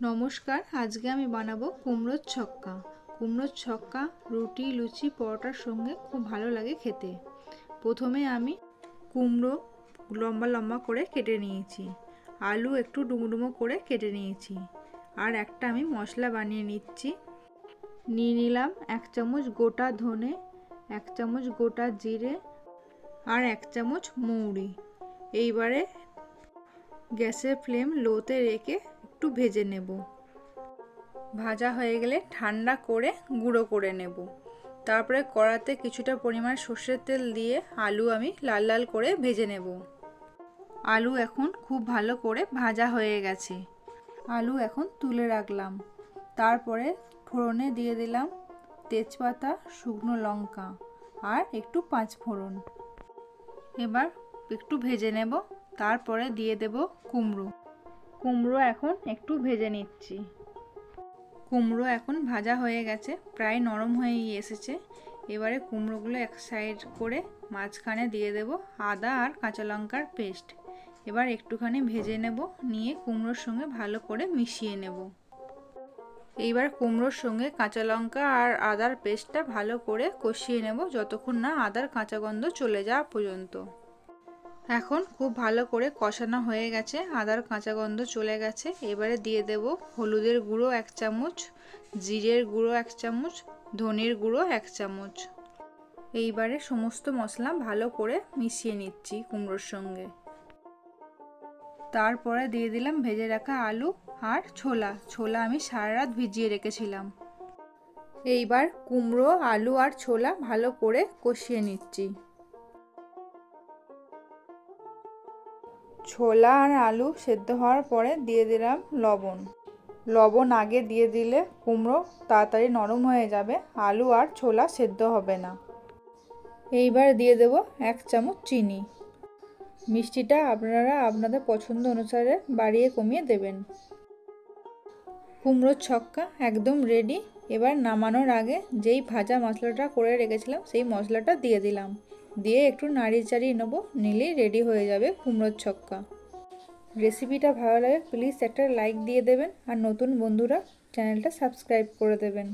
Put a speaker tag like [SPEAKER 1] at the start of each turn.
[SPEAKER 1] নমস্কার, আজকে আমি বানাবো কুমড়োর ছক্কা। কুমড়োর ছক্কা রুটি, লুচি, পরোটার সঙ্গে খুব ভালো লাগে খেতে। প্রথমে আমি কুমড়ো লম্বা লম্বা করে কেটে নিয়েছি, আলু একটু ডুমো ডুমো করে কেটে নিয়েছি, আর একটা আমি মশলা বানিয়ে নিচ্ছি। নিয়ে নিলাম 1 চামচ গোটা ধনে, 1 চামচ গোটা জিরে আর 1 চামচ মৌরি। এইবারে গ্যাসের ফ্লেম লোতে রেখে একটু ভেজে নেব। ভাজা হয়ে গেলে ঠান্ডা করে গুঁড়ো করে নেব। তারপরে কড়াতে কিছুটা পরিমাণ সর্ষের তেল দিয়ে আলু আমি লাল লাল করে ভেজে নেব। আলু এখন খুব ভালো করে ভাজা হয়ে গেছে। আলু এখন তুলে রাখলাম। তারপরে ফোড়নে দিয়ে দিলাম তেজপাতা, শুকনো লঙ্কা আর একটু 5 ফোড়ন। এবার একটু ভেজে নেব। তারপরে দিয়ে দেব কুমড়ো এখন একটু ভেজে নিচ্ছি। কুমড়ো এখন ভাজা হয়ে গেছে, প্রায় নরম হয়ে এসেছে। এবারে কুমড়োগুলো এক সাইড করে মাঝখানে দিয়ে দেব আদা আর কাঁচা লঙ্কার পেস্ট। এবার একটুখানি ভেজে নেব, নিয়ে কুমড়োর সঙ্গে ভালো করে মিশিয়ে নেব। এইবার কুমড়োর সঙ্গে কাঁচা লঙ্কা আর আদার পেস্টটা ভালো করে কষিয়ে নেব, যতক্ষণ না আদার কাঁচা গন্ধ চলে যাওয়া পর্যন্ত। এখন খুব ভালো করে কষানো হয়ে গেছে, আদার কাঁচা গন্ধ চলে গেছে। এবারে দিয়ে দেব হলুদের গুঁড়ো 1 চামচ, জিরের গুঁড়ো 1 চামচ, ধনের গুঁড়ো 1 চামচ। এইবারে সমস্ত মশলা ভালো করে মিশিয়ে নিচ্ছি কুমড়োর সঙ্গে। তারপরে দিয়ে দিলাম ভেজে রাখা আলু আর ছোলা আমি সারা রাত ভিজিয়ে রেখেছিলাম। এইবার কুমড়ো, আলু আর ছোলা ভালো করে কষিয়ে নিচ্ছি। ছোলা আর আলু সেদ্ধ হওয়ার পরে দিয়ে দিলাম লবণ আগে দিয়ে দিলে কুমড়ো তাড়াতাড়ি নরম হয়ে যাবে, আলু আর ছোলা সেদ্ধ হবে না। এইবার দিয়ে দেব 1 চামচ চিনি। মিষ্টিটা আপনারা আপনাদের পছন্দ অনুসারে বাড়িয়ে কমিয়ে দেবেন। কুমড়োর ছক্কা একদম রেডি। এবার নামানোর আগে যেই ভাজা মশলাটা করে রেখেছিলাম সেই মশলাটা দিয়ে দিলাম, দিয়ে একটু নাড়িয়ে চাড়িয়ে নেবো, নিলেই রেডি হয়ে যাবে কুমড়োর ছক্কা। রেসিপিটা ভালো লাগে প্লিজ একটা লাইক দিয়ে দেবেন, আর নতুন বন্ধুরা চ্যানেলটা সাবস্ক্রাইব করে দেবেন।